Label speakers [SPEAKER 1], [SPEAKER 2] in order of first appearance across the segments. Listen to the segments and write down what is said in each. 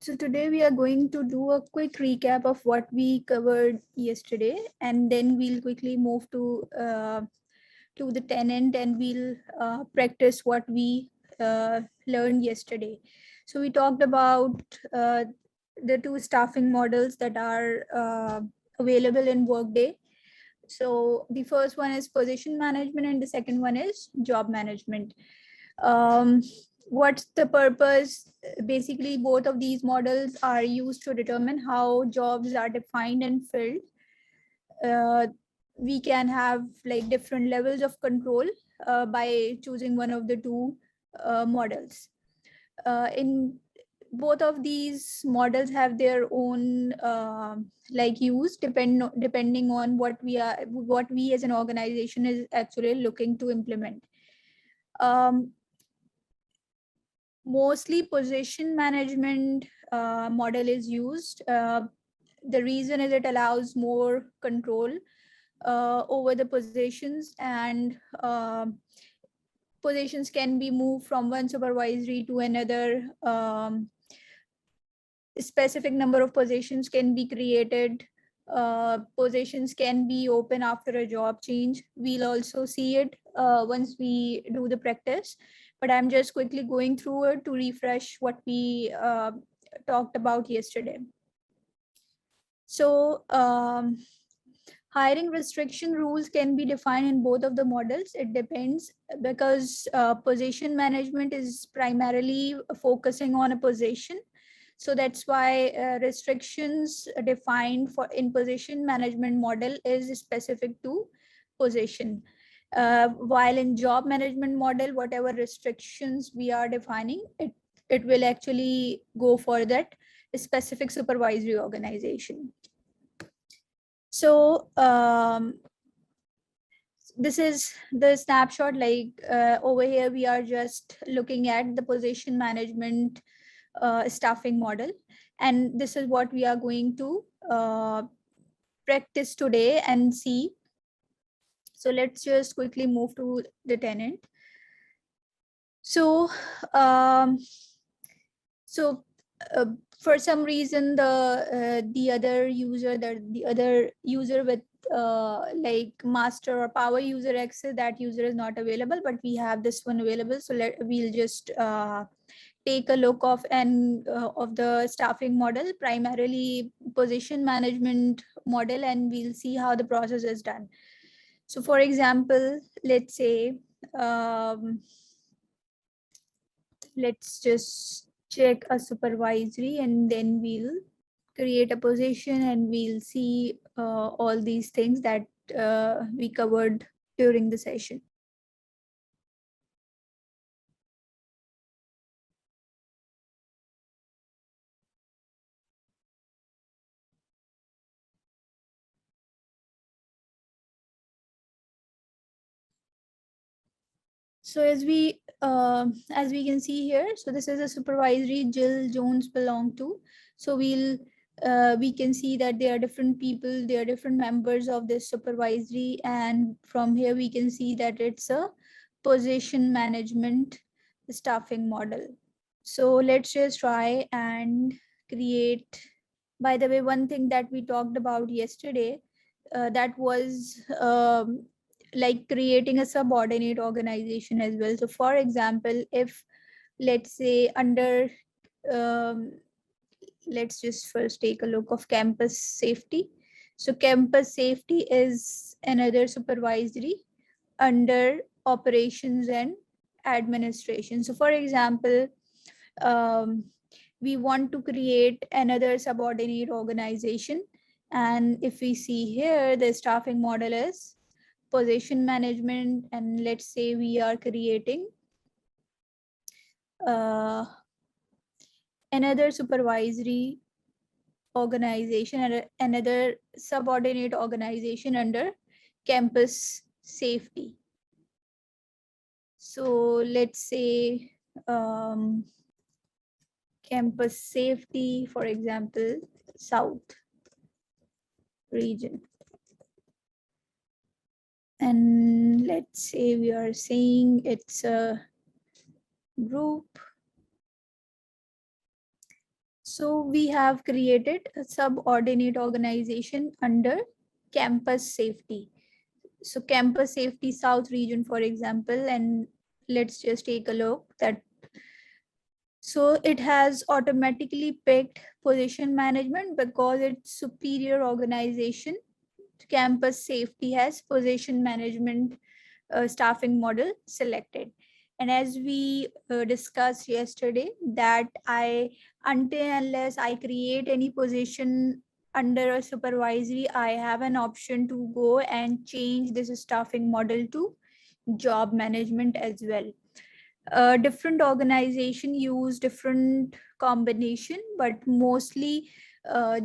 [SPEAKER 1] So today we are going to do a quick recap of what we covered yesterday, and then we'll quickly move to the tenant, and we'll practice what we learned yesterday. So we talked about the two staffing models that are available in Workday. So the first one is position management, and the second one is job management. Um, what's the purpose? Basically, both of these models are used to determine how jobs are defined and filled. uh, we can have like different levels of control by choosing one of the two models. In both of these models have their own like use depending on what we as an organization is actually looking to implement. um, Mostly position management model is used. The reason is it allows more control over the positions, and positions can be moved from one supervisory to another. Specific number of positions can be created. Positions can be open after a job change. We'll also see it once we do the practice, but I'm just quickly going through it to refresh what we talked about yesterday. So hiring restriction rules can be defined in both of the models. It depends, because position management is primarily focusing on a position. So that's why restrictions defined for in position management model is specific to position. While in job management model, whatever restrictions we are defining, it will actually go for that specific supervisory organization. So this is the snapshot. Like over here, we are just looking at the position management staffing model, and this is what we are going to practice today and see. So let's just quickly move to the tenant. So um, so for some reason the other user, the other user with like master or power user access, that user is not available, but we have this one available. So we'll just take a look of the staffing model, primarily position management model, and we'll see how the process is done. So for example, let's say let's just check a supervisory, and then we'll create a position, and we'll see all these things that we covered during the session. So as we can see here, so this is a supervisory Jill Jones belong to. So we can see that there are different people, there are different members of this supervisory, and from here we can see that it's a position management staffing model. So let's just try and create. By the way, one thing that we talked about yesterday, that was like creating a subordinate organization as well. So for example, if let's say under let's just first take a look of campus safety. So campus safety is another supervisory under operations and administration. So for example, um, we want to create another subordinate organization, and if we see here, the staffing model is position management, and let's say we are creating another supervisory organization and another subordinate organization under campus safety. So let's say campus safety, for example, South region. And let's say we are saying it's a group. So we have created a subordinate organization under campus safety. So campus safety South region, for example, and let's just take a look that. So it has automatically picked position management because its superior organization, campus safety, has position management staffing model selected. And as we discussed yesterday, that until unless I create any position under a supervisory, I have an option to go and change this staffing model to job management as well. Different organization use different combination, but mostly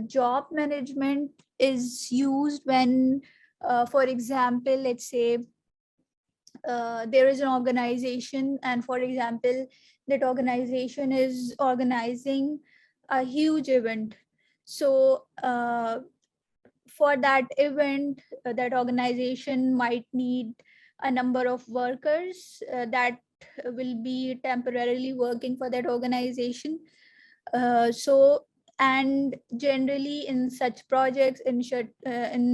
[SPEAKER 1] job management is used when, for example, let's say there is an organization, and for example that organization is organizing a huge event. So for that event, that organization might need a number of workers that will be temporarily working for that organization. So and generally in such projects, in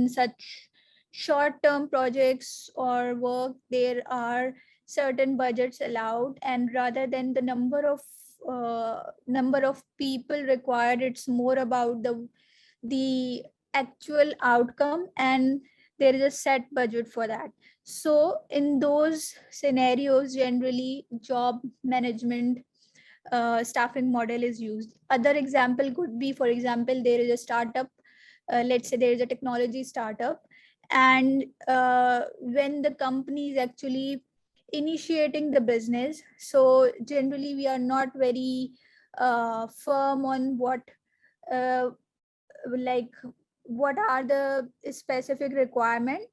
[SPEAKER 1] such short term projects or work, there are certain budgets allowed, and rather than the number of people required, it's more about the actual outcome, and there is a set budget for that. So in those scenarios, generally job management staffing model is used. Other example could be, for example, there is a startup. Let's say there is a technology startup, and when the company is actually initiating the business, so generally we are not very firm on uh, like what are the specific requirements.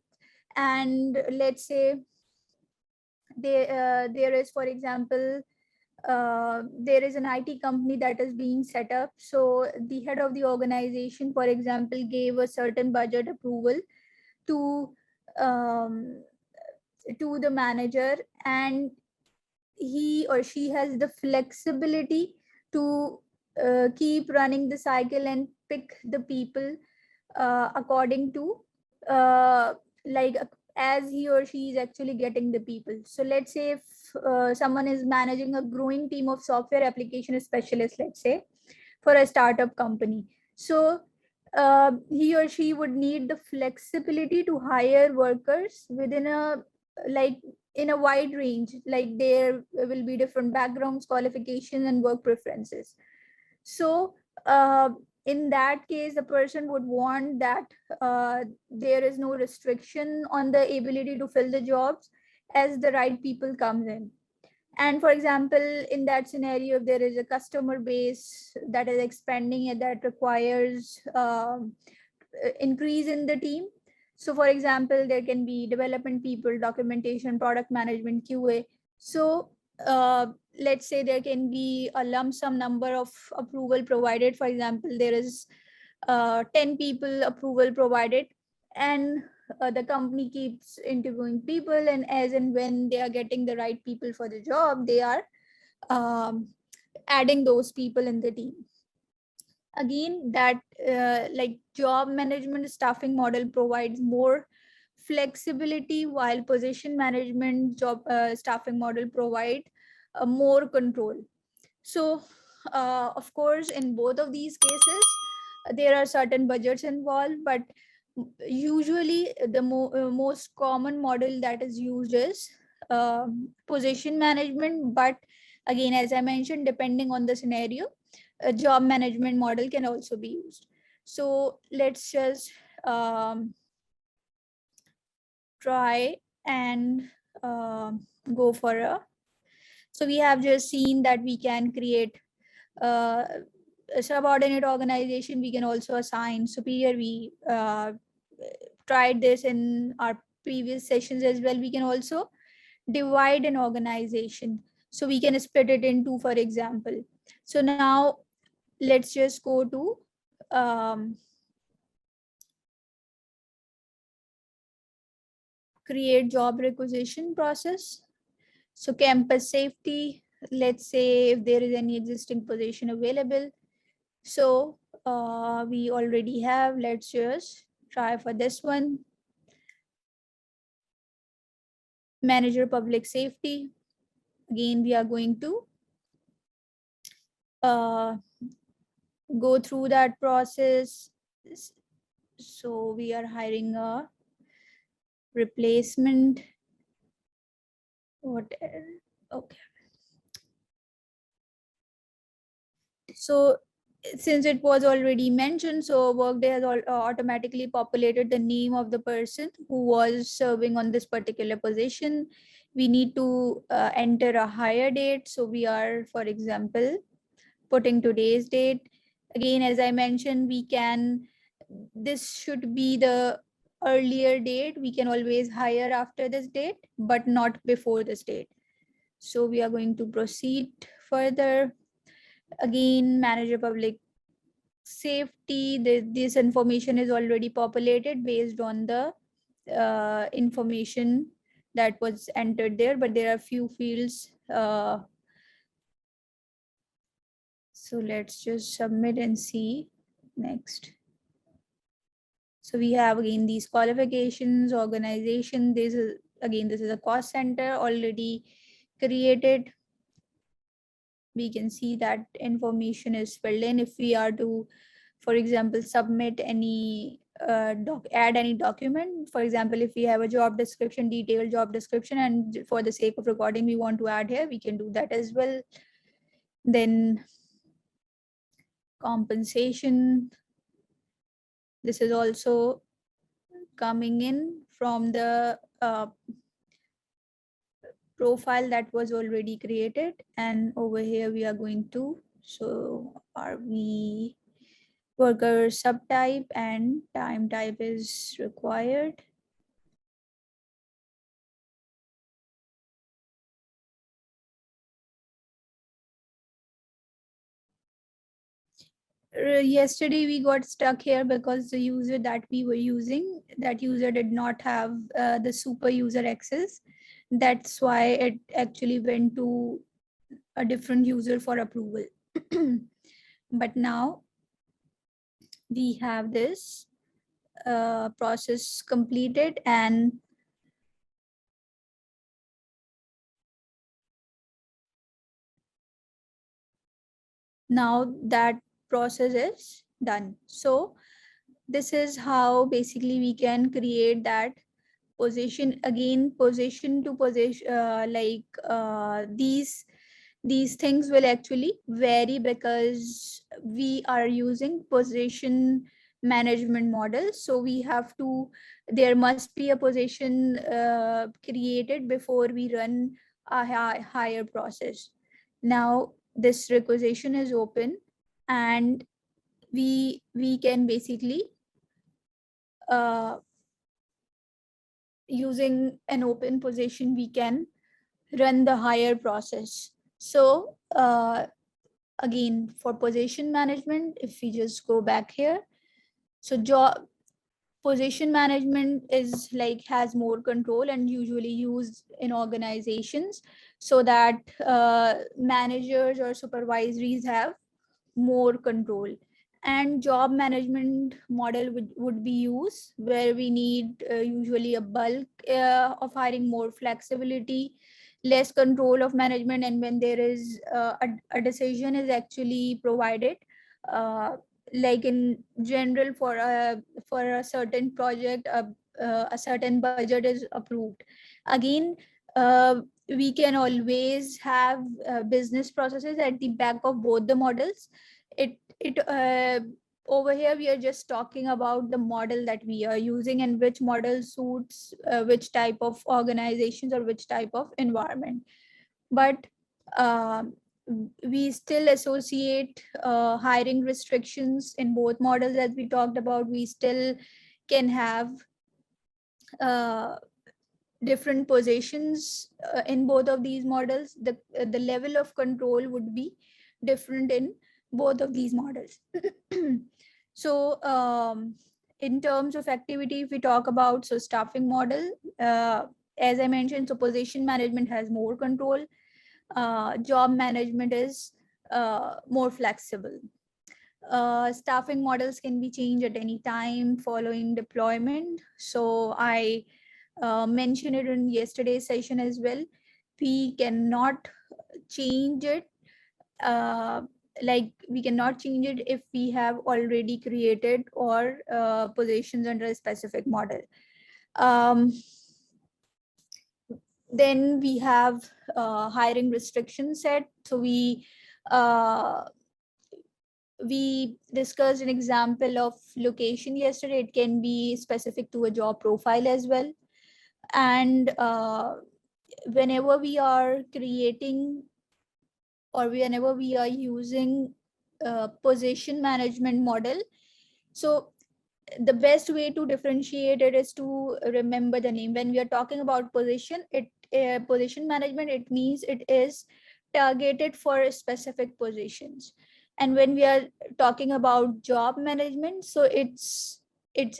[SPEAKER 1] And let's say there is, for example, there is an IT company that is being set up. So the head of the organization, for example, gave a certain budget approval to um, to the manager, and he or she has the flexibility to keep running the cycle and pick the people according to uh, like as he or she is actually getting the people. So let's say if someone is managing a growing team of software application specialists, let's say, for a startup company. So he or she would need the flexibility to hire workers within a, like, in a wide range, like there will be different backgrounds, qualifications, and work preferences. So in that case, the person would want that there is no restriction on the ability to fill the jobs as the right people comes in. And for example, in that scenario, if there is a customer base that is expanding and that requires increase in the team. So for example, there can be development people, documentation, product management, QA. So let's say there can be a lump sum number of approval provided. For example, there is 10 people approval provided, and the company keeps interviewing people, and as and when they are getting the right people for the job, they are um, adding those people in the team. Again, that like job management staffing model provides more flexibility, while position management job staffing model provide more control. So of course, in both of these cases, there are certain budgets involved, but usually the most common model that is used is position management. But again, as I mentioned, depending on the scenario, a job management model can also be used. So let's just try and go for a. So we have just seen that we can create uh, a subordinate organization. We can also assign superior. We tried this in our previous sessions as well. We can also divide an organization. So we can split it into, for example. So now let's just go to create job requisition process. So campus safety, let's say if there is any existing position available, So we already have, let's just try for this one. Manager public safety. Again, we are going to go through that process. So we are hiring a replacement. What? Okay. So since it was already mentioned, so Workday has automatically populated the name of the person who was serving on this particular position. We need to enter a hire date. So we are, for example, putting today's date. Again, as I mentioned, this should be the earlier date. We can always hire after this date, but not before this date. So we are going to proceed further. Again, manager public safety, this information is already populated based on the information that was entered there, but there are few fields. So let's just submit and see next. So we have again these qualifications, organization. This is a cost center already created. We can see that information is filled in. If we are to, for example, submit any add any document, for example, if we have a job description, detailed job description, and for the sake of recording we want to add here, we can do that as well. Then compensation, this is also coming in from the profile that was already created, and over here we are going to, so are we worker subtype and time type is required. Yesterday we got stuck here because the user that we were using, that user did not have the super user access. That's why it actually went to a different user for approval. But now we have this process completed, and now that process is done. So this is how basically we can create that position. Again, position to position, these things will actually vary because we are using position management model. So we have to, there must be a position created before we run a higher process. Now this requisition is open, and we can basically using an open position, we can run the hire process. So again, for position management, if we just go back here, so job position management is like has more control and usually used in organizations so that managers or supervisories have more control. And job management model would be used where we need usually a bulk of hiring, more flexibility, less control of management, and when there is a decision is actually provided, uh, like in general for a certain project, a certain budget is approved. Again, we can always have business processes at the back of both the models. It over here we are just talking about the model that we are using and which model suits which type of organizations or which type of environment. But uh, we still associate hiring restrictions in both models. As we talked about, we still can have uh, different positions in both of these models. The level of control would be different in both of these models. So in terms of activity, if we talk about, so staffing model, as I mentioned, so position management has more control, job management is more flexible. Staffing models can be changed at any time following deployment. So I mentioned it in yesterday's session as well. We cannot change it, like we cannot change it if we have already created or positions under a specific model. Um, then we have hiring restriction set. So uh, we discussed an example of location yesterday. It can be specific to a job profile as well. And whenever we are creating or whenever we are using position management model, so the best way to differentiate it is to remember the name. When we are talking about position, position management, it means it is targeted for specific positions. And when we are talking about job management, so it's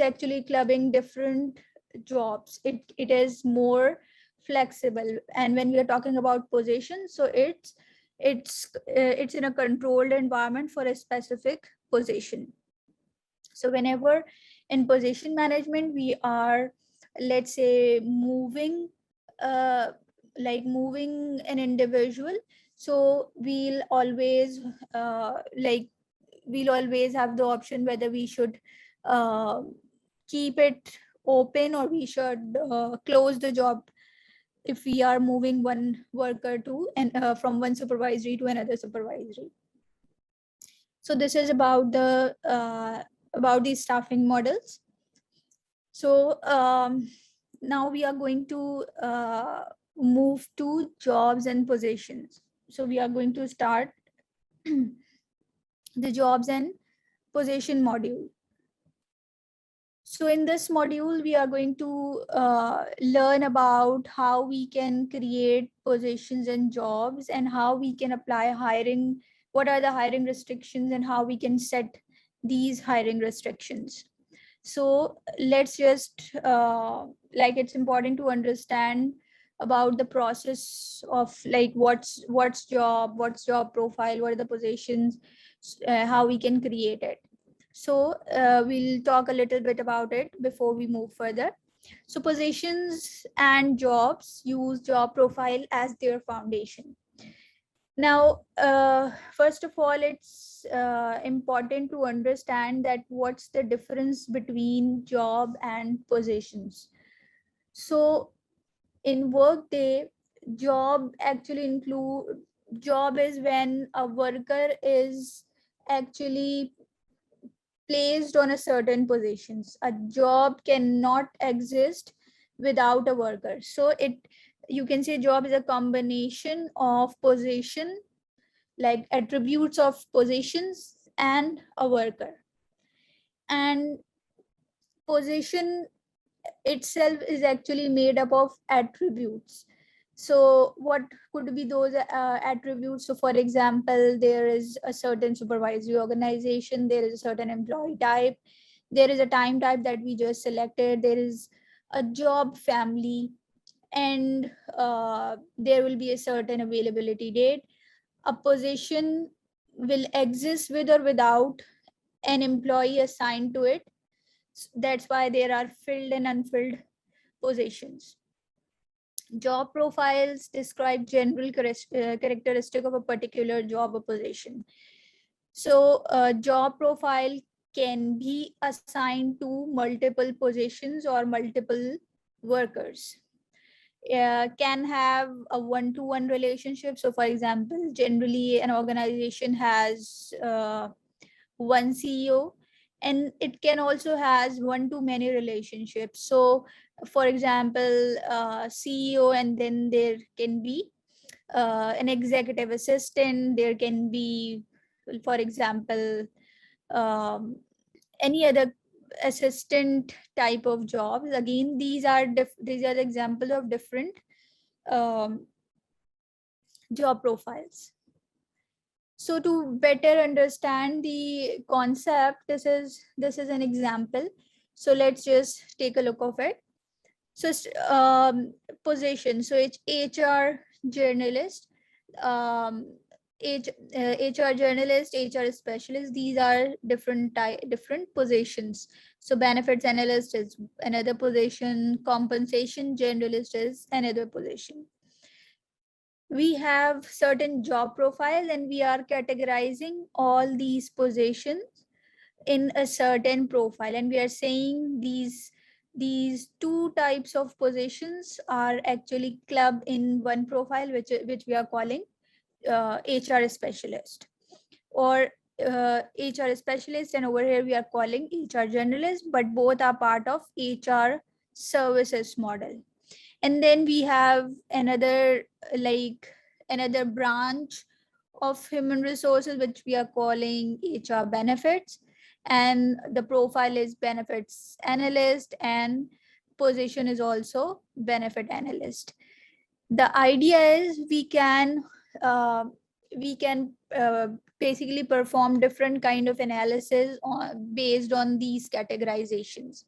[SPEAKER 1] actually clubbing different jobs. It is more flexible. And when we are talking about position, so it's in a controlled environment for a specific position. So whenever in position management we are, let's say, moving moving an individual, so we'll always have the option whether we should uh, keep it open or we should close the job if we are moving one worker to and from one supervisory to another supervisory. So this is about these staffing models. So now we are going to move to jobs and positions. So we are going to start the jobs and position module. So in this module, we are going to learn about how we can create positions and jobs and how we can apply hiring, what are the hiring restrictions and how we can set these hiring restrictions. So let's just it's important to understand about the process of like what's job profile, what are the positions, how we can create it. So we'll talk a little bit about it before we move further. So positions and jobs use job profile as their foundation. Now, first of all, it's important to understand that what's the difference between job and positions. So in Workday, job is when a worker is actually placed on a certain positions. A job cannot exist without a worker. So you can say job is a combination of position, like attributes of positions and a worker. And position itself is actually made up of attributes. So what could be those attributes? So for example, there is a certain supervisory organization, there is a certain employee type, there is a time type that we just selected, there is a job family, and there will be a certain availability date. A position will exist with or without an employee assigned to it. That's why there are filled and unfilled positions. Job profiles describe general characteristic of a particular job or position. So a job profile can be assigned to multiple positions or multiple workers. Can have a one-to-one relationship. So for example, generally an organization has one CEO, and it can also has one-to-many relationships. So for example, CEO, and then there can be an executive assistant, there can be, for example, um, any other assistant type of jobs. Again, these are the examples of different um, job profiles. So to better understand the concept, this is an example. So let's just take a look of it. So position, so it's HR journalist. HR journalist, HR specialist, these are different positions. So benefits analyst is another position, compensation generalist is another position. We have certain job profiles and we are categorizing all these positions in a certain profile, and we are saying these two types of positions are actually clubbed in one profile, which we are calling HR specialist or HR specialist, and over here we are calling HR generalist, but both are part of HR services model. And then we have another branch of human resources which we are calling HR benefits, and the profile is benefits analyst and position is also benefit analyst. The idea is we can basically perform different kind of analysis based on these categorizations.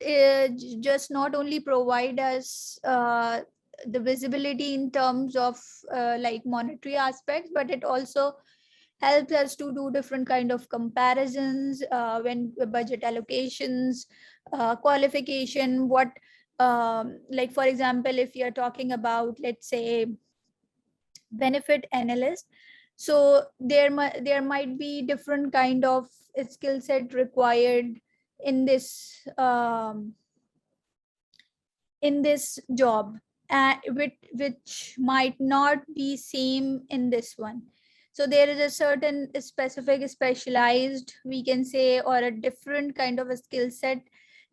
[SPEAKER 1] It just not only provide us the visibility in terms of like monetary aspects, but it also helps us to do different kind of comparisons when budget allocations, qualification, what like for example, if you're talking about, let's say, benefit analyst, so there might be different kind of skill set required in this job, which might not be same in this one. So there is a certain specific specialized, we can say, or a different kind of a skill set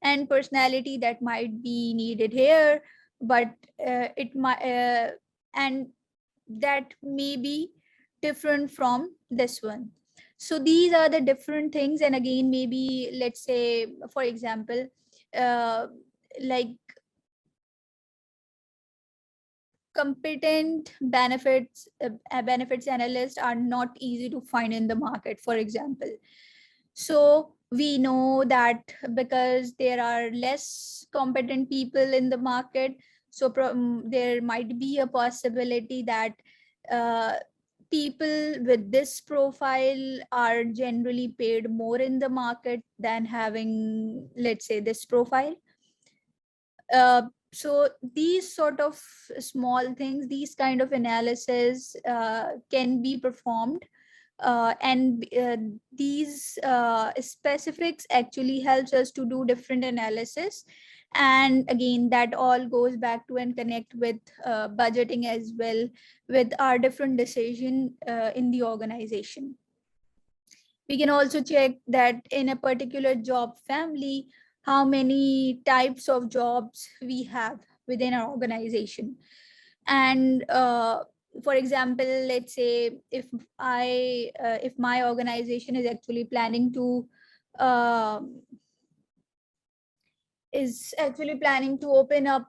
[SPEAKER 1] and personality that might be needed here, but it might and that may be different from this one. So these are the different things, and again, maybe let's say, for example, like competent benefits analysts are not easy to find in the market, for example. So we know that because there are less competent people in the market, so there might be a possibility that uh, people with this profile are generally paid more in the market than having, let's say, this profile. So these sort of small things, these kind of analysis can be performed, and these specifics actually helps us to do different analysis. And again, that all goes back to and connect with budgeting as well, with our different decision in the organization. We can also check that in a particular job family, how many types of jobs we have within our organization. And for example, let's say if my organization is actually planning to open up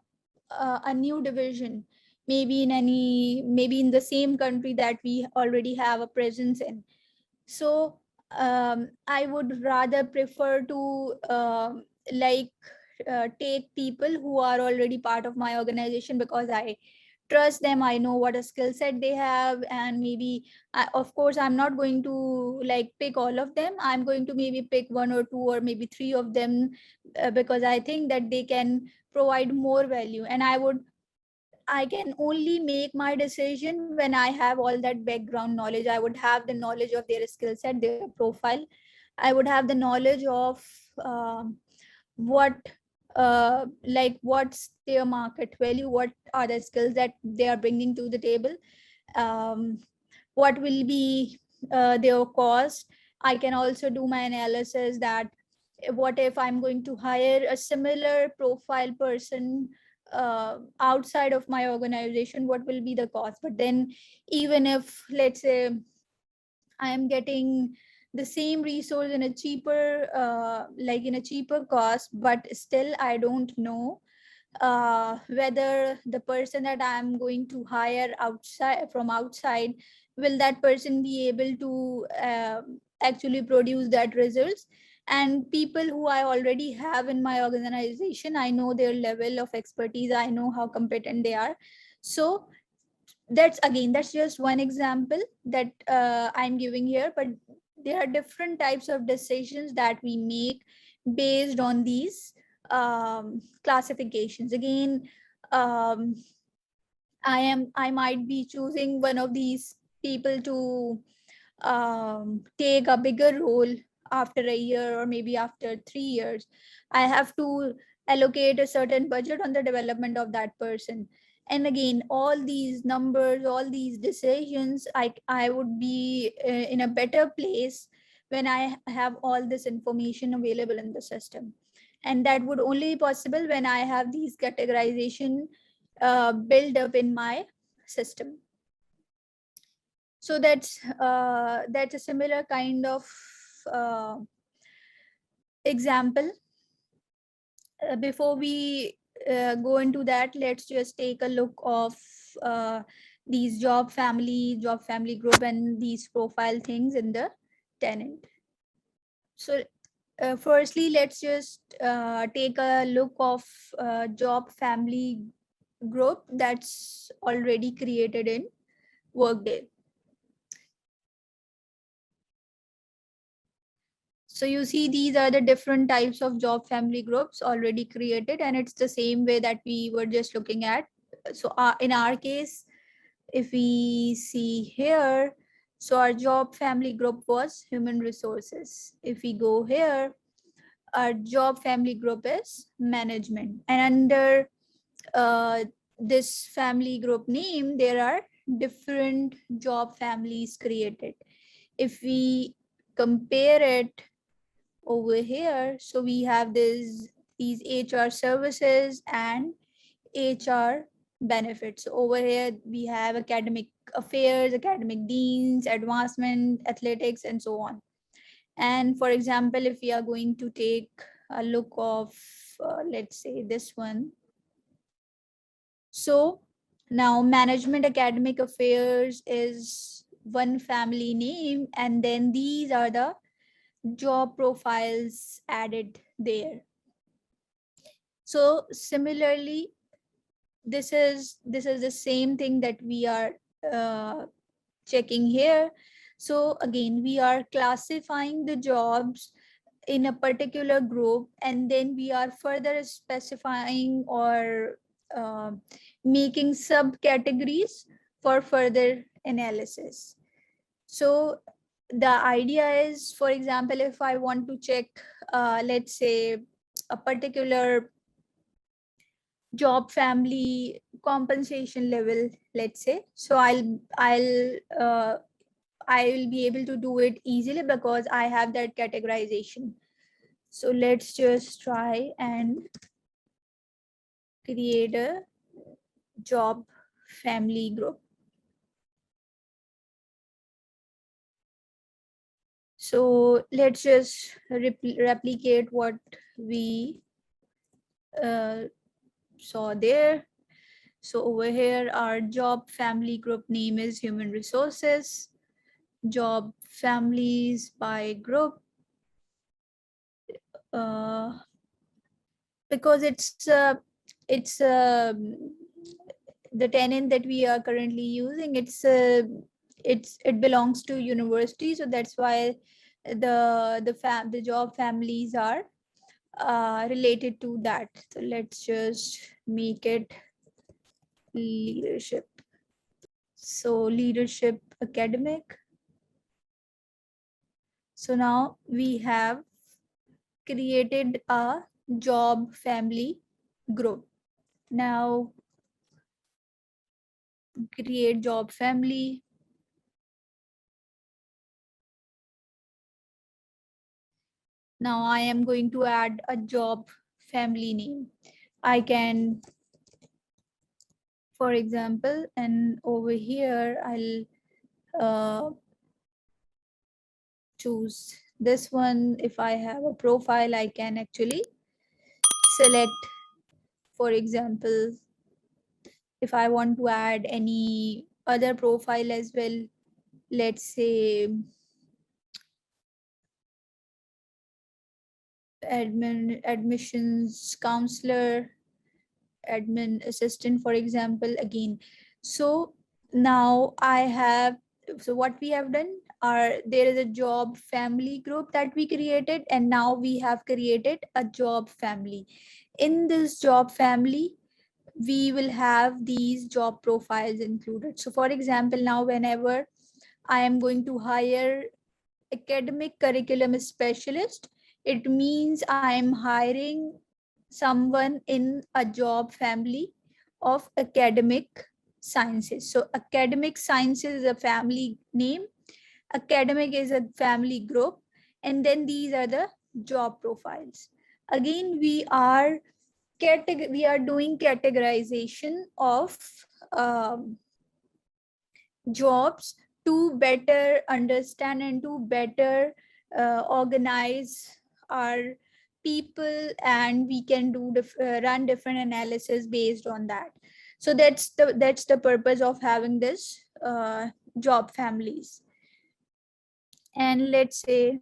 [SPEAKER 1] a new division, maybe in the same country that we already have a presence in. So I would rather prefer to take people who are already part of my organization, because I trust them, I know what a skill set they have, and maybe of course I'm not going to like pick all of them. I'm going to maybe pick one or two or maybe three of them, because I think that they can provide more value, and I can only make my decision when I have all that background knowledge. I would have the knowledge of their skill set, their profile. I would have the knowledge of what what's their market value, what are the skills that they are bringing to the table, um, what will be their cost. I can also do my analysis that what if I'm going to hire a similar profile person outside of my organization, what will be the cost. But then even if, let's say, I am getting the same resource in a cheaper cost, but still I don't know whether the person that I'm going to hire outside, will that person be able to actually produce that results. And people who I already have in my organization, I know their level of expertise, I know how competent they are. So that's just one example that I'm giving here, but there are different types of decisions that we make based on these classifications. Again, um, I might be choosing one of these people to take a bigger role after a year or maybe after 3 years. I have to allocate a certain budget on the development of that person. And again, all these numbers, all these decisions, I would be in a better place when I have all this information available in the system. And that would only be possible when I have these categorization built up in my system. So that's a similar kind of uh, example. Before we go into that, let's just take a look of uh, these job family group, and these profile things in the tenant. So firstly, let's just take a look of job family group that's already created in Workday. So you see, these are the different types of job family groups already created, and it's the same way that we were just looking at. So in our case, if we see here, so our job family group was human resources. If we go here, our job family group is management. And under uh, this family group name, there are different job families created. If we compare it over here, so we have these HR services and HR benefits. Over here we have academic affairs, academic deans, advancement, athletics, and so on. And for example, if we are going to take a look of let's say this one, so now management academic affairs is one family name, and then these are the job profiles added there. So similarly, this is the same thing that we are uh, checking here. So again, we are classifying the jobs in a particular group, and then we are further specifying or making subcategories for further analysis. So the idea is, for example, if I want to check let's say a particular job family compensation level, let's say, so I will be able to do it easily because I have that categorization. So let's just try and create a job family group. So let's just replicate what we uh, saw there. So over here, our job family group name is human resources. Job families by group, because it's the tenant that we are currently using, it belongs to university, so that's why the job families are related to that. So let's just make it leadership. So leadership academic. So now we have created a job family group. Now create job family. Now I am going to add a job family name. I can, for example, and over here I'll choose this one. If I have a profile, I can actually select, for example, if I want to add any other profile as well, let's say admissions counselor, admin assistant, for example, again. So now I have, so what we have done are, there is a job family group that we created, and now we have created a job family. In this job family, we will have these job profiles included. So for example, now whenever I am going to hire academic curriculum specialist, it means I am hiring someone in a job family of academic sciences. So academic sciences is a family name, academic is a family group, and then these are the job profiles. Again, we are doing categorization of um, jobs to better understand and to better organize our people, and we can do run different analysis based on that. So that's the purpose of having this job families. And let's say,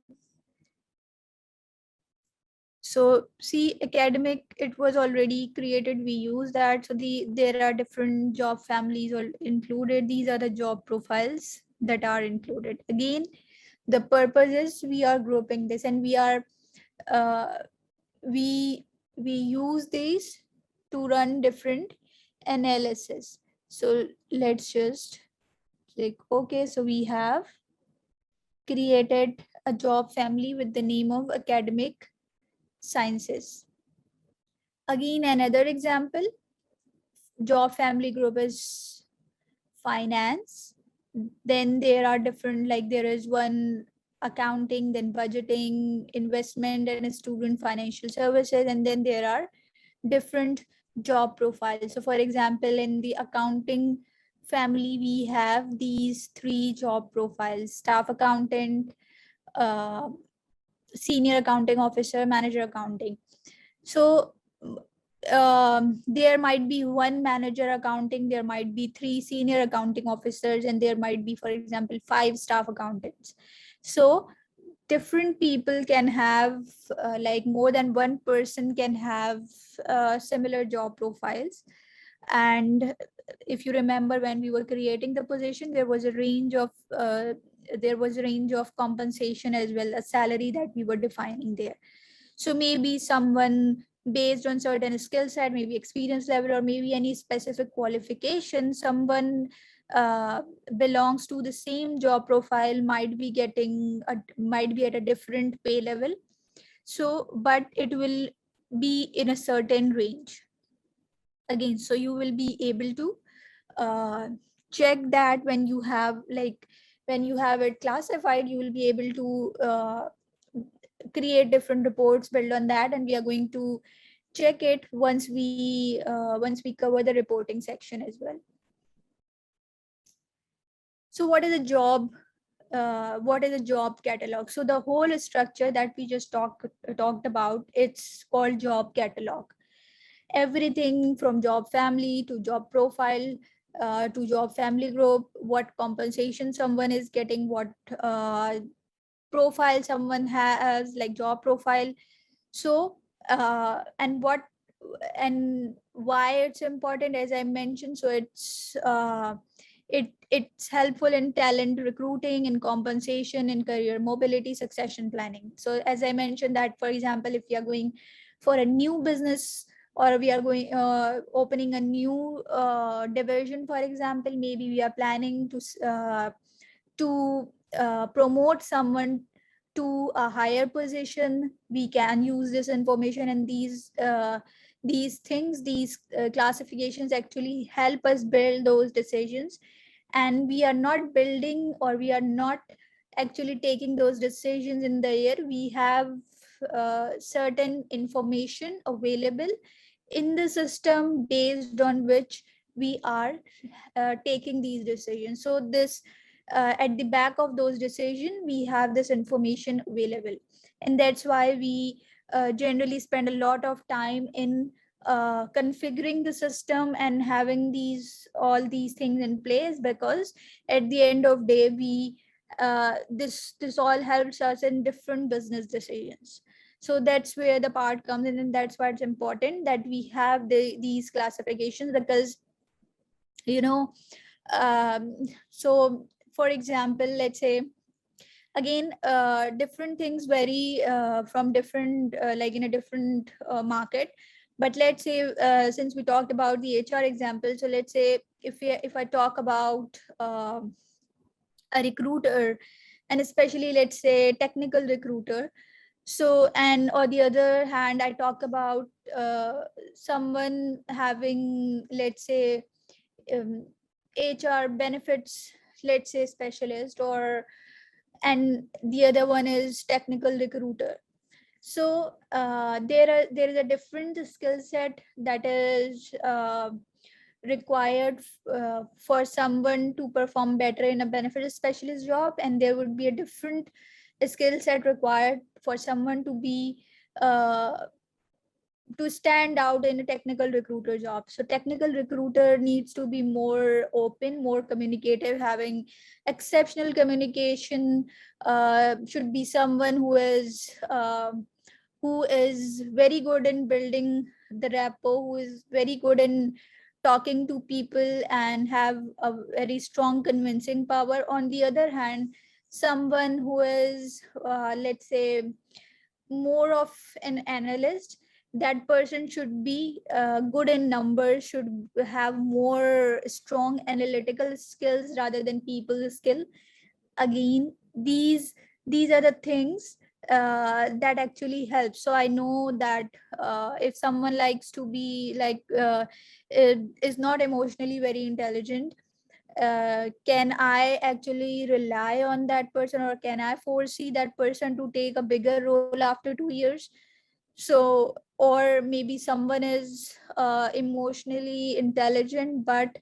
[SPEAKER 1] so see, academic, it was already created, we use that. So there are different job families all included. These are the job profiles that are included. Again, the purpose is we are grouping this, and uh, we we use these to run different analysis. So let's just click okay. So we have created a job family with the name of academic sciences. Again, another example, job family group is finance. Then there are different, like there is one accounting, then budgeting, investment, and student financial services. And then there are different job profiles. So for example, in the accounting family, we have these 3 job profiles: staff accountant, uh, senior accounting officer, manager accounting. So there might be one manager accounting, there might be 3 senior accounting officers, and there might be, for example, 5 staff accountants. So different people can have like more than one person can have similar job profiles. And if you remember, when we were creating the position, there was a range of compensation as well as salary that we were defining there. So maybe someone based on certain skill set, maybe experience level, or maybe any specific qualification, someone uh, belongs to the same job profile might be at a different pay level. So, but it will be in a certain range. Again, so you will be able to uh, check that when you have, like, when you have it classified, you will be able to create different reports built on that, and we are going to check it once we cover the reporting section as well. So what is a job catalog? So the whole structure that we just talked about, it's called job catalog. Everything from job family to job profile, to job family group, what compensation someone is getting, what profile someone has, like job profile. So and what and why it's important, as I mentioned, so it's helpful in talent recruiting, in compensation, in career mobility, succession planning. So as I mentioned that, for example, if we are going for a new business, or we are going opening a new division, for example, maybe we are planning to promote someone to a higher position, we can use this information. And these things, these classifications actually help us build those decisions. And we are not building, or we are not actually taking those decisions in the air. We have certain information available in the system based on which we are taking these decisions. So this at the back of those decisions, we have this information available. And that's why we generally spend a lot of time in configuring the system and having all these things in place, because at the end of day, this all helps us in different business decisions. So that's where the part comes in, and that's why it's important that we have these classifications. Because you know So for example, let's say again, different things vary from different like in a different market. But let's say since we talked about the HR example, so let's say if I talk about a recruiter, and especially let's say technical recruiter, so and on the other hand I talk about someone having, let's say, um, HR benefits, let's say specialist, or and the other one is technical recruiter. So there is a different skill set that is required for someone to perform better in a benefit specialist job, and there would be a different skill set required for someone to be uh, to stand out in a technical recruiter job. So technical recruiter needs to be more open, more communicative, having exceptional communication, should be someone who is very good in building the rapport, who is very good in talking to people and have a very strong convincing power. On the other hand, someone who is let's say more of an analyst, that person should be good in numbers, should have more strong analytical skills rather than people skill. Again, these are the things that actually help. So I know that if someone likes to be like is not emotionally very intelligent, can I actually rely on that person, or can I foresee that person to take a bigger role after 2 years? So, or maybe someone is emotionally intelligent but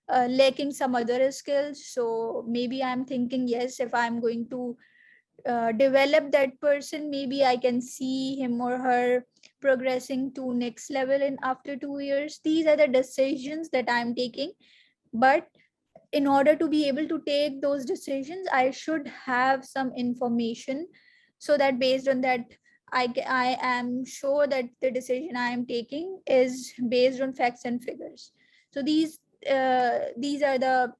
[SPEAKER 1] lacking some other skills. So maybe I'm thinking, yes, if I'm going to develop that person, maybe I can see him or her progressing to next level in after 2 years. These are the decisions that I'm taking. But in order to be able to take those decisions, I should have some information, so that based on that I am sure that the decision I am taking is based on facts and figures. So these are the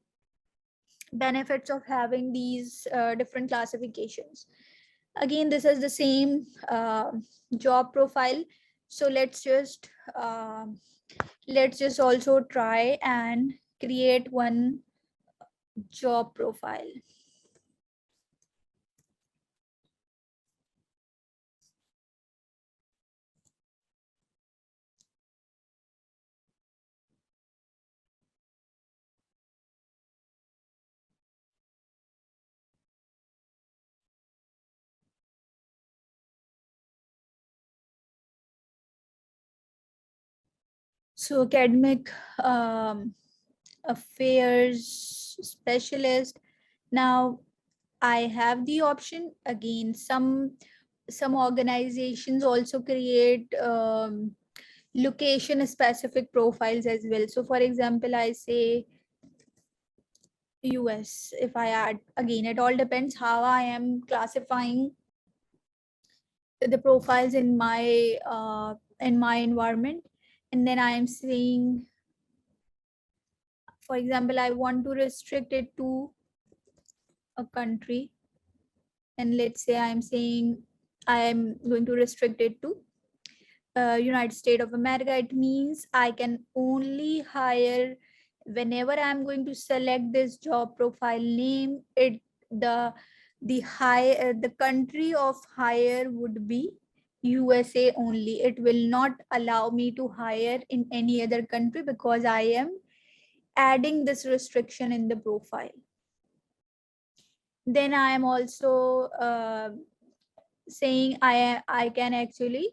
[SPEAKER 1] benefits of having these different classifications. Again, this is the same job profile. So uh, let's just also try and create one job profile. So academic affairs specialist. Now I have the option. Again, some organizations also create location specific profiles as well. So for example, I say US. If I add, again, it all depends how I am classifying the profiles in my environment. And then I am saying, for example, I want to restrict it to a country, and let's say I'm saying I am going to restrict it to United States of America. It means I can only hire whenever I'm going to select this job profile name. It the country of hire would be USA only. It will not allow me to hire in any other country because I am adding this restriction in the profile. Then I am also saying I can actually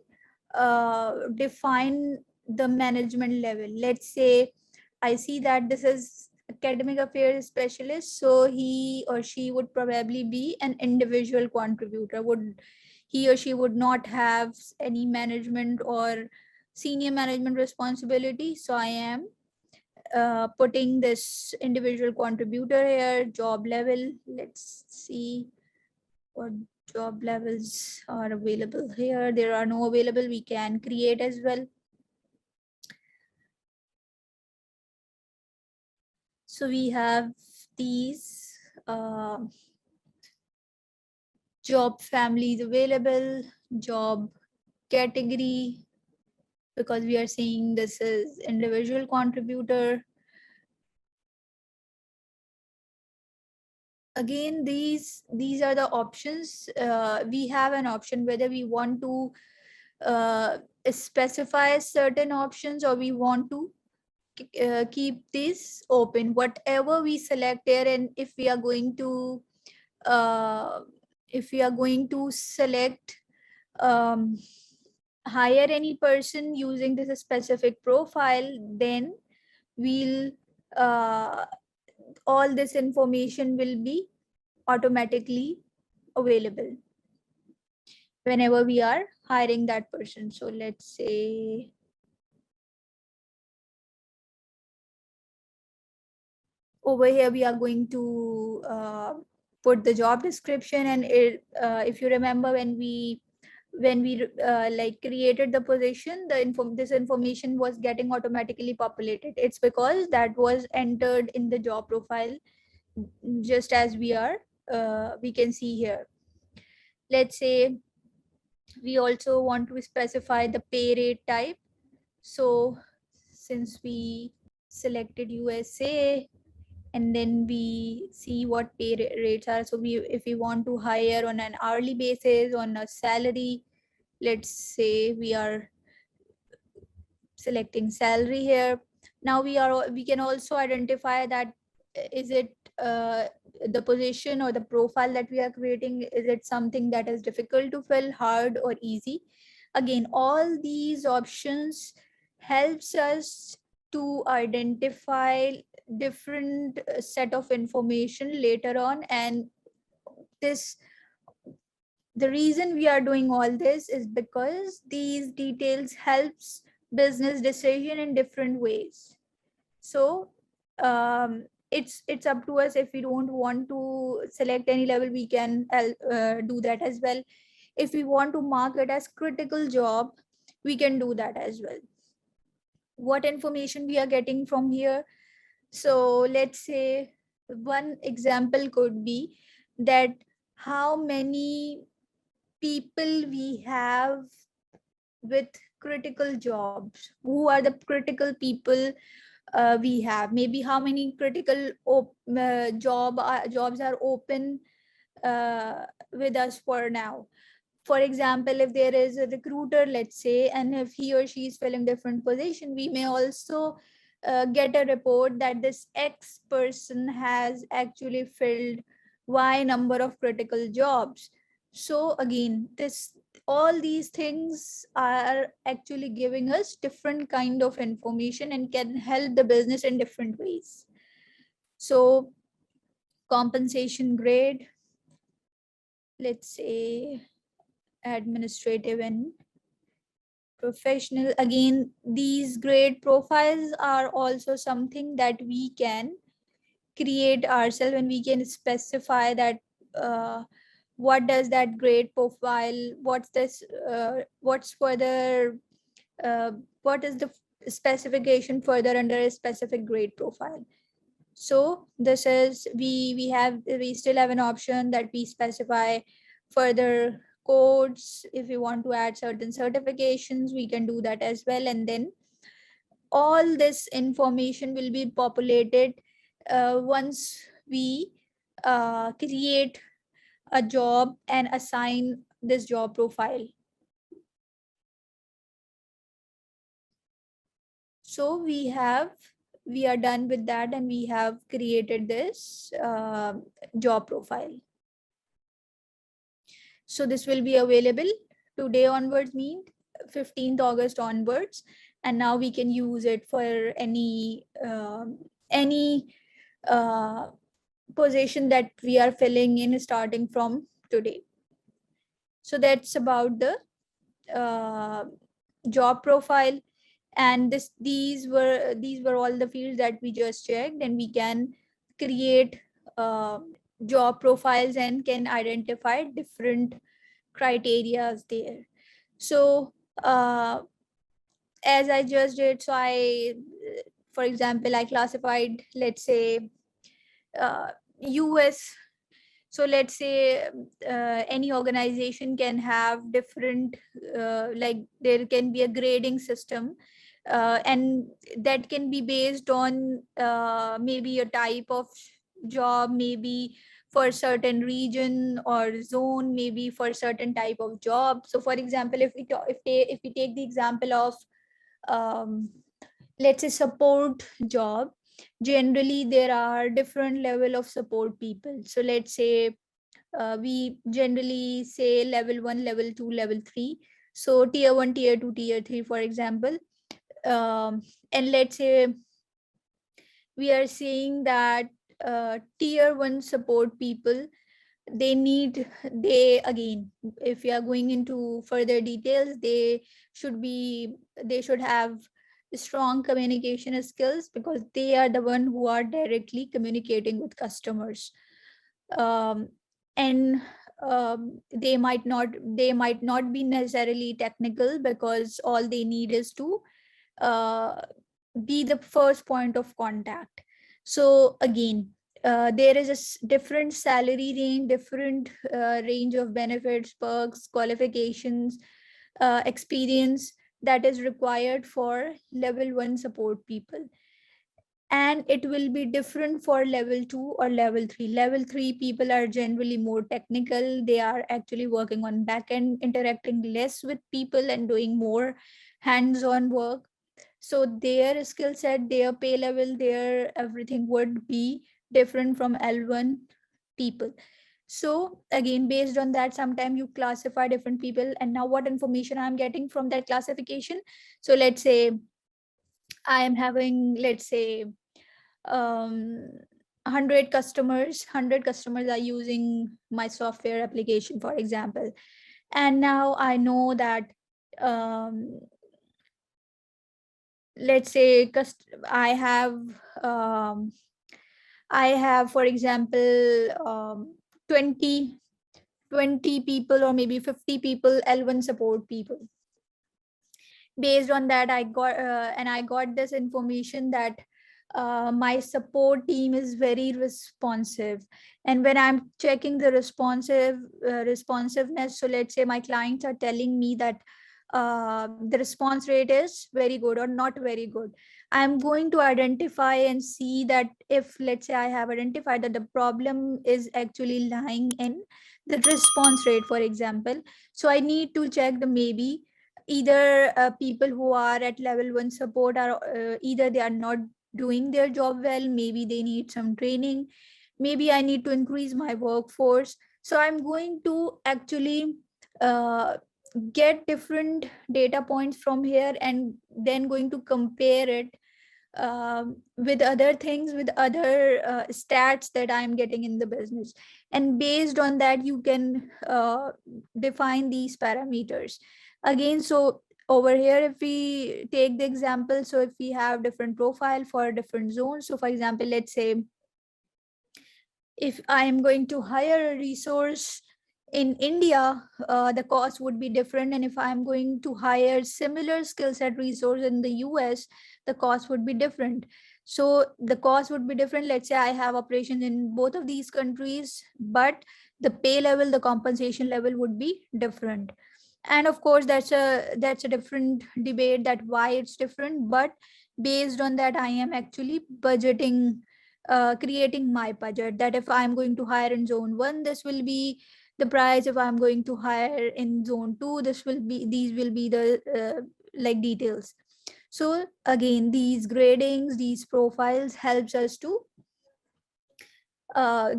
[SPEAKER 1] define the management level. Let's say I see that this is academic affairs specialist, so he or she would probably be an individual contributor. Would he or she would not have any management or senior management responsibility. So I am putting this individual contributor here. Job level, let's see what job levels are available here. There are no available, we can create as well. So we have these job families available, job category, because we are seeing this is individual contributor. Again, these are the options. We have an option whether we want to specify certain options or we want to keep this open. Whatever we select here, and uh, if we are going to select um, hire any person using this specific profile, then we'll uh, all this information will be automatically available whenever we are hiring that person. So let's say over here we are going to put the job description, and if you remember when we like created the position, this information was getting automatically populated. It's because that was entered in the job profile, just as we can see here. Let's say we also want to specify the pay rate type. So since we selected USA, and then we see what rates are. So if we want to hire on an hourly basis, on a salary, let's say we are selecting salary here. Now we can also identify that is it the position or the profile that we are creating, is it something that is difficult to fill, hard or easy. Again, all these options helps us to identify different set of information later on. And this the reason we are doing all this is because these details helps business decision in different ways. So it's up to us. If we don't want to select any level, we can do that as well. If we want to mark it as critical job, we can do that as well. What information we are getting from here? So let's say one example could be that how many people we have with critical jobs. Who are the critical people we have? Maybe how many critical jobs are open with us for now. For example, if there is a recruiter, let's say, and if he or she is filling different position, we may also get a report that this X person has actually filled Y number of critical jobs. So again, this all these things are actually giving us different kind of information and can help the business in different ways. So compensation grade, let's say administrative and professional. Again, these grade profiles are also something that we can create ourselves, and we can specify that what does that grade profile, what's further what is the specification further under a specific grade profile. So this is we still have an option that we specify further codes. If we want to add certain certifications, we can do that as well. And then all this information will be populated once we create a job and assign this job profile. So we are done with that, and we have created this job profile. So this will be available today onwards, mean 15th August onwards, and now we can use it for any position that we are filling in starting from today. So that's about the job profile. And these were all the fields that we just checked, and we can create job profiles and can identify different criterias there. So as I just did, so I for example, I classified, let's say, US. So let's say any organization can have different, like there can be a grading system, and that can be based on maybe a type of job, maybe for certain region or zone, maybe for certain type of job. So for example, if we take the example of um, let's say support job, generally there are different level of support people. So let's say we generally say level 1, level 2, level 3. So tier 1, tier 2, tier 3, for example. And let's say we are saying that tier 1 support people, they again, if we are going into further details, they should have strong communication skills, because they are the one who are directly communicating with customers. um, and they might not be necessarily technical, because all they need is to uh, be the first point of contact. So again, there is a different salary range, different range of benefits, perks, qualifications, experience that is required for level 1 support people, and it will be different for level 2 or level 3. Level 3 people are generally more technical. They are actually working on back end, interacting less with people and doing more hands on work. So their skill set, their pay level, their everything would be different from L1 people. So again, based on that, sometimes you classify different people. And now what information I'm getting from that classification? So let's say I am having, let's say, 100 customers. 100 customers are using my software application, for example. And now I know that, let's say, um, I have, for example, 20 20 people or maybe 50 people, L1 support people. Based on that, I got this information that my support team is very responsive. And when I'm checking the responsiveness, so let's say my clients are telling me that the response rate is very good or not very good, I'm going to identify and see that, if let's say I have identified that the problem is actually lying in the response rate, for example. So I need to check the, maybe either people who are at level 1 support are either they are not doing their job well, maybe they need some training, maybe I need to increase my workforce. So I'm going to actually uh, get different data points from here, and then going to compare it with other things, with other stats that I'm getting in the business. And based on that, you can define these parameters again. So over here, if we take the example, so if we have different profile for different zones, so for example, let's say if I am going to hire a resource in India, the cost would be different. And if I'm going to hire similar skill set resource in the US, the cost would be different. So the cost would be different. Let's say I have operations in both of these countries, but the pay level, the compensation level would be different. And of course, that's a different debate, that why it's different. But based on that, I am actually budgeting, creating my budget, that if I'm going to hire in zone 1, this will be the price. If I'm going to hire in zone 2, these will be the like details. So again, these gradings, these profiles helps us to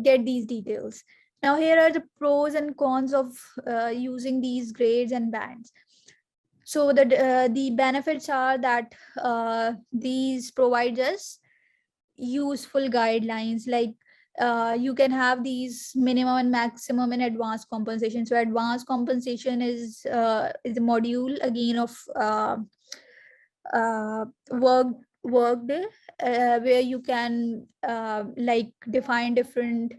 [SPEAKER 1] get these details. Now here are the pros and cons of using these grades and bands. So the benefits are that these provide us useful guidelines, like you can have these minimum and maximum and advanced compensation. So advanced compensation is a module again of uh, work workday, where you can like define different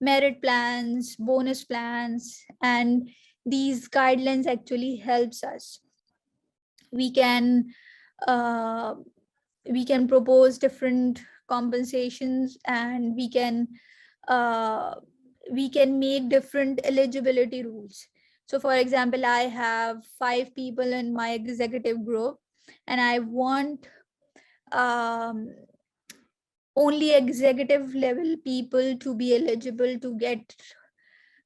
[SPEAKER 1] merit plans, bonus plans, and these guidelines actually helps us. We can uh, we can propose different compensations, and uh, we can make different eligibility rules. So for example, I have 5 people in my executive group, and I want um, only executive level people to be eligible to get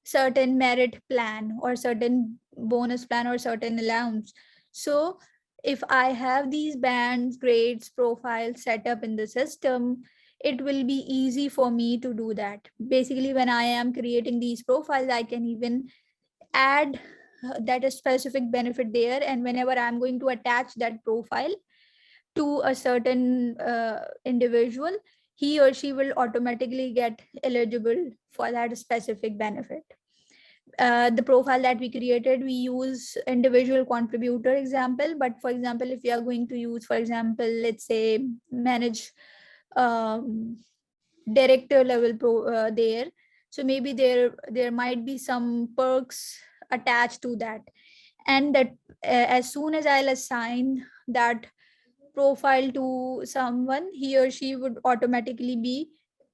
[SPEAKER 1] certain merit plan or certain bonus plan or certain allowance. So if I have these bands, grades, profiles set up in the system, it will be easy for me to do that. Basically, when I am creating these profiles, I can even add that a specific benefit there, and whenever I'm going to attach that profile to a certain individual, he or she will automatically get eligible for that specific benefit. The profile that we created, we use individual contributor example, but for example, if we are going to use, for example, let's say manage um, director level there, so maybe there might be some perks attached to that, and that as soon as I'll assign that profile to someone, he or she would automatically be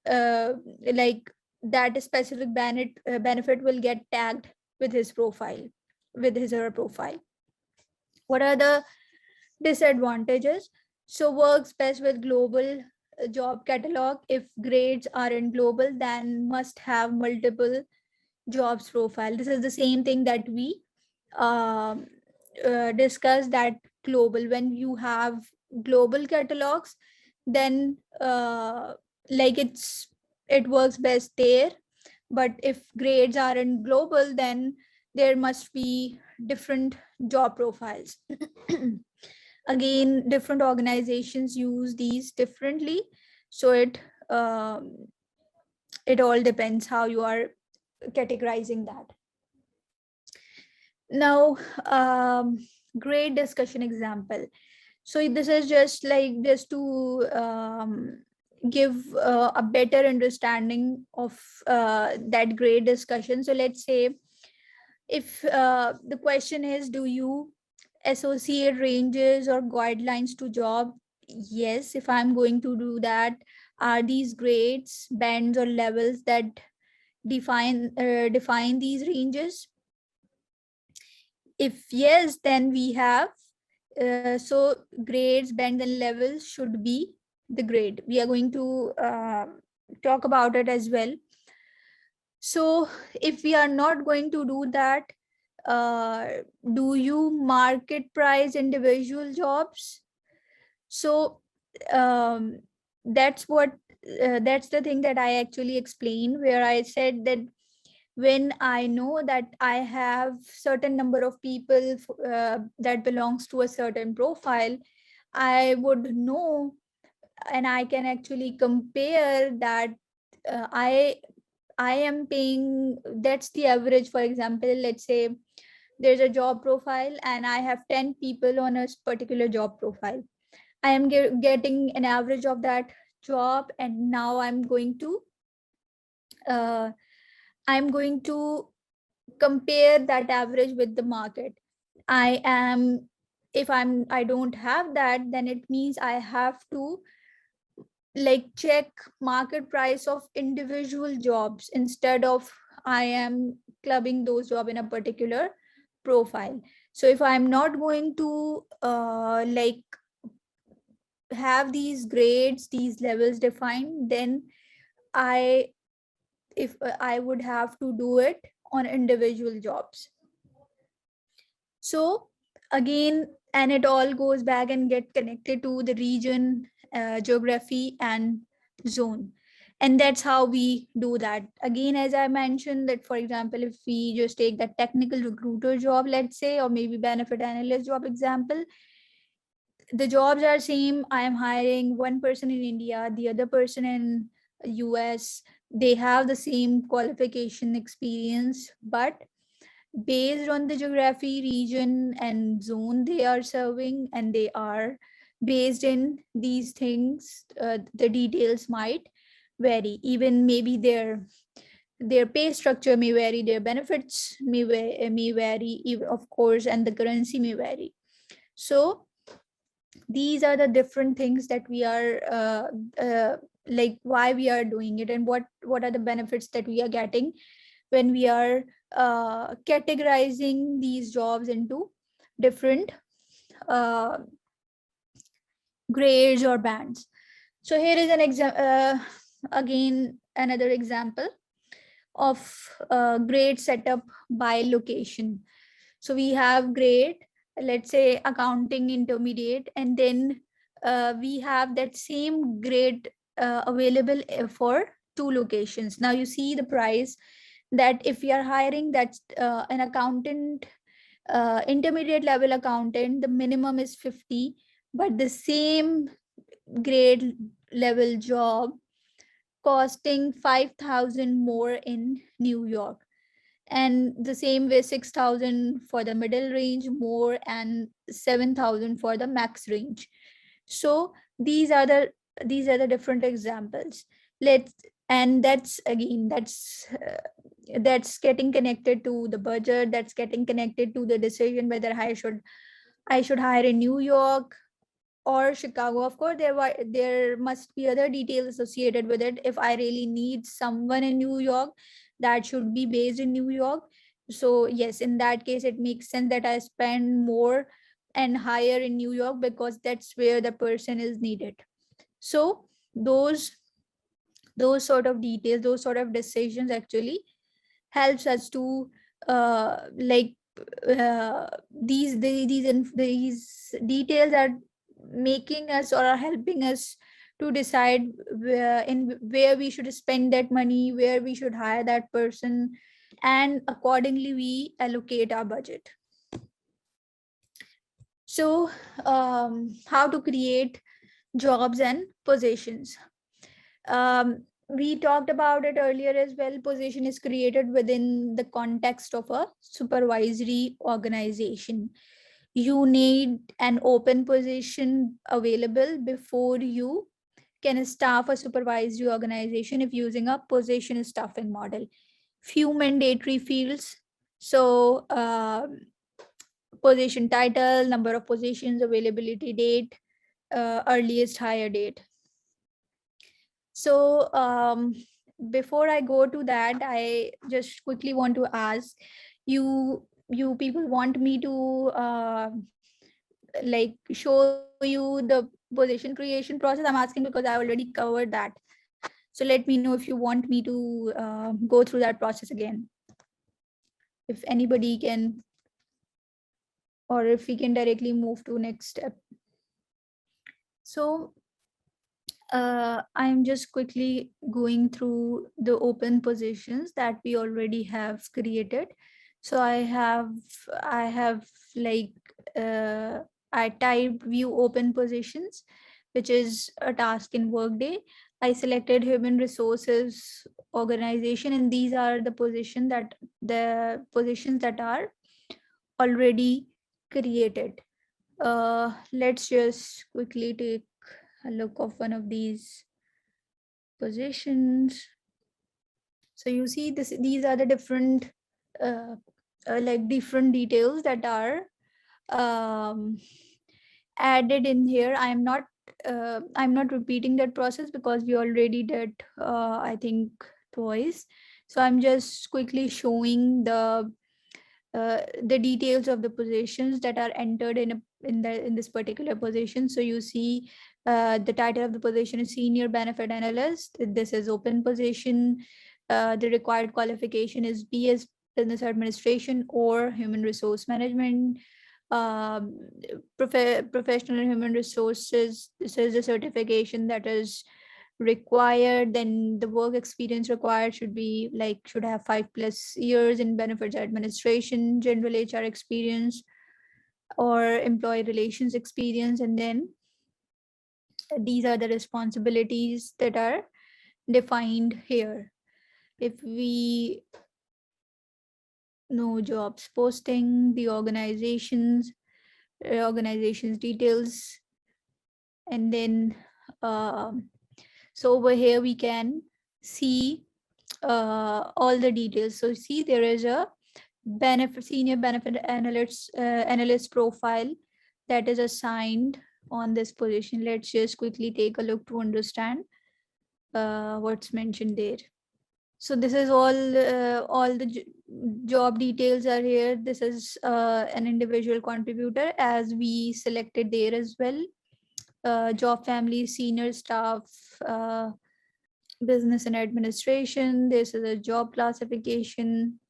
[SPEAKER 1] uh, like that specific benefit will get tagged with his profile, with his or her profile. What are the disadvantages? So works best with global job catalog. If grades are in global, then must have multiple jobs profile. This is the same thing that we um, discussed, that global, when you have global catalogs, then like it works best there. But if grades are in global, then there must be different job profiles. Again, different organizations use these differently, so um, it all depends how you are categorizing that. Now, great discussion example. So this is just to give a better understanding of that grade discussion. So let's say if the question is, do you associate ranges or guidelines to job? Yes, if I'm going to do that, are these grades, bands, or levels that define these ranges? If yes, then we have so grades, bands, and levels should be the grade. We are going to talk about it as well. So if we are not going to do that, uh, do you market price individual jobs? So um, that's what that's the thing that I actually explained, where I said that when I know that I have certain number of people that belongs to a certain profile, I would know, and I can actually compare that I am paying, that's the average. For example, let's say there's a job profile and I have 10 people on a particular job profile. I am getting an average of that job, and now uh, I'm going to compare that average with the market. I am, if I don't have that, then it means I have to like check market price of individual jobs instead of I am clubbing those job in a particular profile. So if I'm not going to like have these grades, these levels defined, then I if I would have to do it on individual jobs. So again, and it all goes back and get connected to the region, geography, and zone. And that's how we do that. Again, as I mentioned, that for example, if we just take that technical recruiter job, let's say, or maybe benefit analyst job example, the jobs are same. I am hiring one person in India, the other person in US. They have the same qualification, experience, but based on the geography, region, and zone they are serving, and they are based in these things, the details might vary. Even maybe their pay structure may vary, their benefits may vary, of course, and the currency may vary. So these are the different things that we are like why we are doing it, and what are the benefits that we are getting when we are categorizing these jobs into different uh, grades or bands. So here is an again another example of grade setup by location. So we have grade, let's say accounting intermediate, and then we have that same grade available for two locations. Now you see the price, that if we are hiring that's an accountant, intermediate level accountant, the minimum is 50, but the same grade level job costing 5,000 more in New York, and the same way 6,000 for the middle range more, and 7,000 for the max range. So these are the different examples. Let's, and that's again that's getting connected to the budget, that's getting connected to the decision whether I should hire in New York or Chicago. Of course, there must be other details associated with it. If I really need someone in New York, that should be based in New York. So yes, in that case, it makes sense that I spend more and hire in New York, because that's where the person is needed. So those those sort of details, those sort of decisions actually helps us to like these details are making us or are helping us to decide where we should spend that money, where we should hire that person, and accordingly we allocate our budget. So how to create jobs and positions. We talked about it earlier as well. Position is created within the context of a supervisory organization. You need an open position available before you can staff a supervisory organization if using a position staffing model. Few mandatory fields. So position title, number of positions, availability date, earliest hire date. So before I go to that, I just quickly want to ask you people want me to like show you the position creation process. I'm asking because I already covered that. So let me know if you want me to go through that process again. If anybody can, or if we can directly move to next step. So I'm just quickly going through the open positions that we already have created. So I have like uh, I typed view open positions, which is a task in Workday. I selected human resources organization, and these are the positions that are already created. Let's just quickly take a look of one of these positions. So you see these are the different uh, like different details that are um, added in here. I'm not repeating that process because we already did I think twice. So I'm just quickly showing the details of the positions that are entered in this particular position. So you see the title of the position is senior benefit analyst. This is open position. The required qualification is BS business administration or human resource management. um, Professional human resources, this is the certification that is required. Then the work experience required should be like should have 5+ years in benefits administration, general HR experience, or employee relations experience. And then these are the responsibilities that are defined here. If we know jobs posting, the organizations details, and then so over here we can see all the details. So see, there is a senior benefit analyst profile that is assigned on this position. Let's just quickly take a look to understand what's mentioned there. So this is all the job details are here. This is an individual contributor as we selected there as well. Job family, senior staff, business and administration. This is a job classification.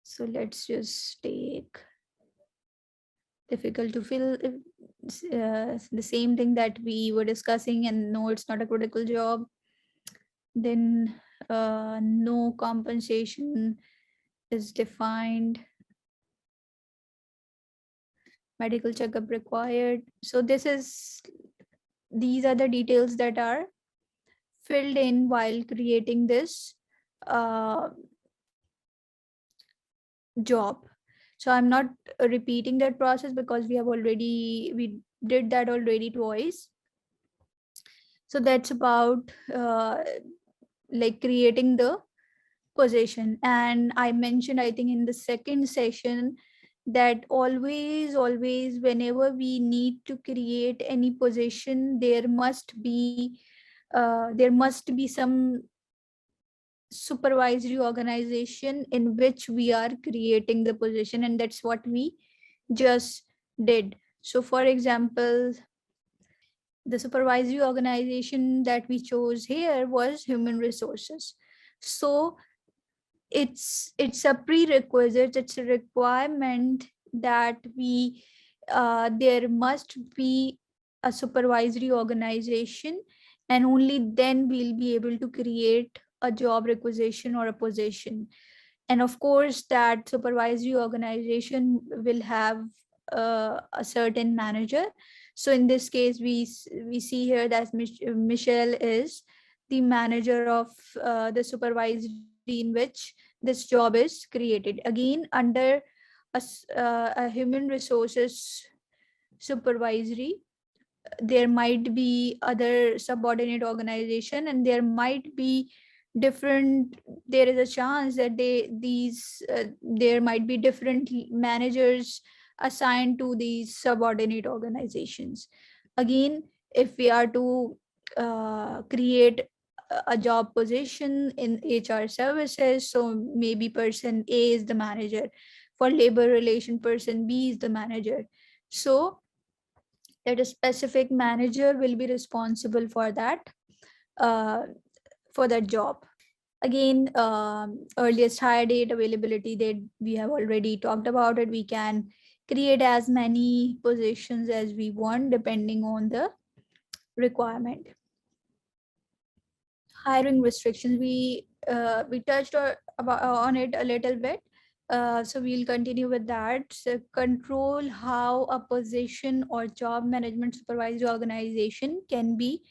[SPEAKER 1] So let's just take difficult to fill, the same thing that we were discussing, and no, it's not a critical job. Then no compensation is defined. Medical checkup required. So these are the details that are filled in while creating this job. So I'm not repeating that process because we did that already twice. So that's about like creating the position. And I mentioned, I think in the second session, that always whenever we need to create any position, there must be some supervisory organization in which we are creating the position, and that's what we just did. So for example, the supervisory organization that we chose here was human resources. So it's a prerequisite, it's a requirement that we there must be a supervisory organization, and only then we'll be able to create a job requisition or a position. And of course that supervisory organization will have a certain manager. So in this case we see here that Michelle is the manager of the supervisory in which this job is created. Again, under a human resources supervisory, there might be other subordinate organization, and there might be different, there is a chance that there might be different managers assigned to these subordinate organizations. Again, if we are to create a job position in HR services, so maybe person A is the manager, for labor relation person B is the manager, so that a specific manager will be responsible uh, for that job. Again, earliest hire date, availability date, we have already talked about it. We can create as many positions as we want depending on the requirement. Hiring restrictions, we touched on it a little bit. So we'll continue with that. So control how a position or job management supervisory organization can be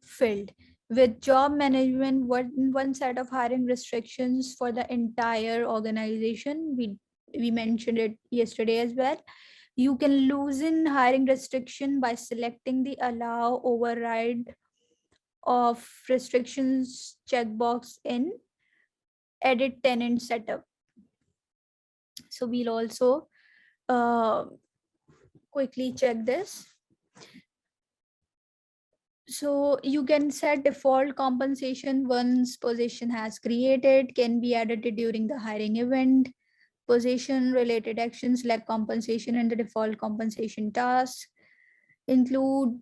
[SPEAKER 1] filled. With job management, one set of hiring restrictions for the entire organization. We mentioned it yesterday as well. You can loosen hiring restriction by selecting the allow override of restrictions checkbox in edit tenant setup. So we'll also quickly check this. So you can set default compensation once position has created, can be edited during the hiring event. Position related actions like compensation and the default compensation task include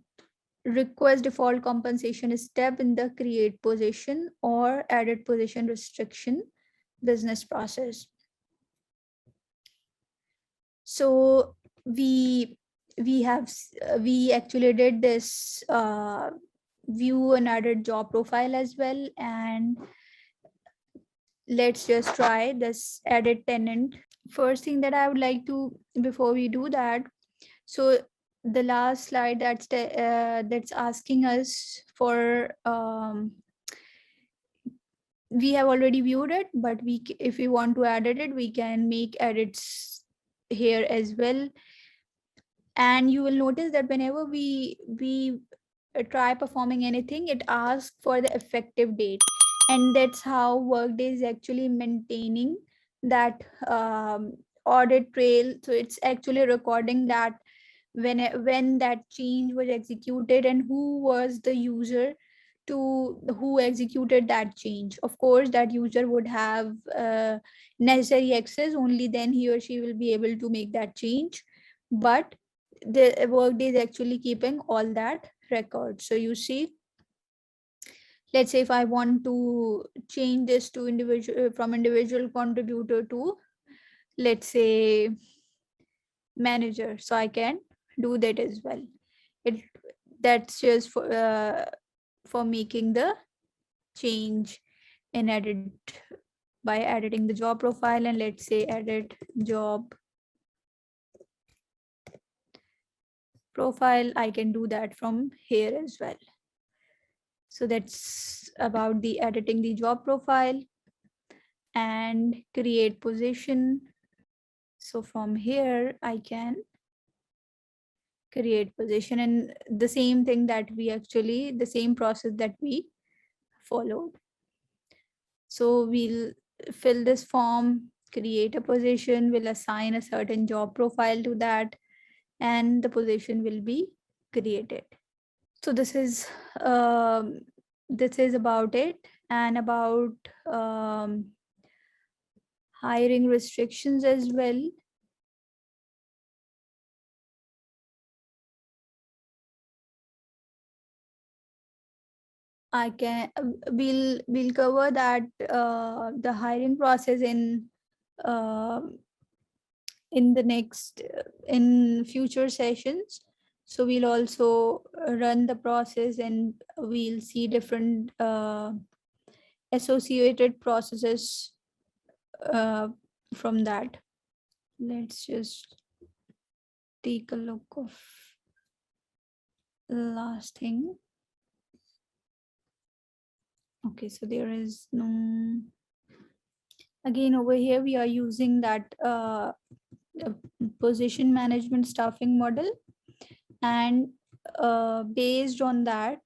[SPEAKER 1] request default compensation step in the create position or added position restriction business process. So we actually did this view and added job profile as well, and let's just try this edit tenant. First thing that I would like to, before we do that, so the last slide that's asking us for we have already viewed it, but if we want to edit it, we can make edits here as well. And you will notice that whenever we try performing anything, it asks for the effective date, and that's how Workday is actually maintaining that audit trail. So it's actually recording that when that change was executed and who was the user to who executed that change. Of course, that user would have necessary access, only then he or she will be able to make that change. But the Workday is actually keeping all that record. So you see, let's say if I want to change this to individual, from individual contributor to, let's say, manager, so I can do that as well. It That's just for making the change in edit by editing the job profile, and let's say edit job profile. I can do that from here as well. So that's about the editing the job profile and create position. So from here I can create position, and the same thing that we actually, the same process that we followed. So we'll fill this form, create a position, we'll assign a certain job profile to that, and the position will be created. So this is about it, and about hiring restrictions as well. I can we'll cover that the hiring process uh, in the next in future sessions. So we'll also run the process, and we'll see different associated processes from that. Let's just take a look of the last thing. Okay, so there is no, again over here we are using that position management staffing model, and based on that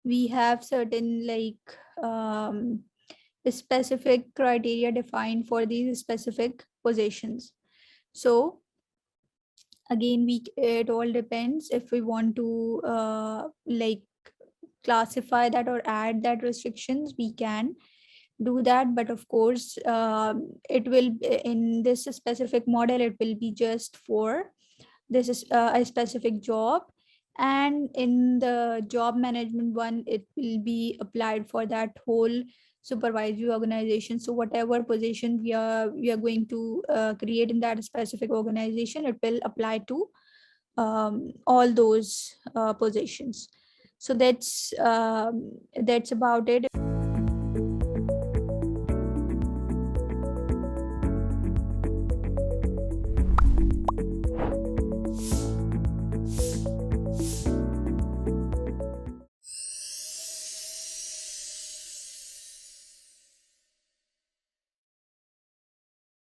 [SPEAKER 1] we have certain specific criteria defined for these specific positions. So again, it all depends if we want to classify that or add that restrictions, we can do that. But of course, it will, in this specific model, it will be just for this is a specific job, and in the job management one, it will be applied for that whole supervisory organization. So whatever position we are going to create in that specific organization, it will apply to all those positions. So that's about it.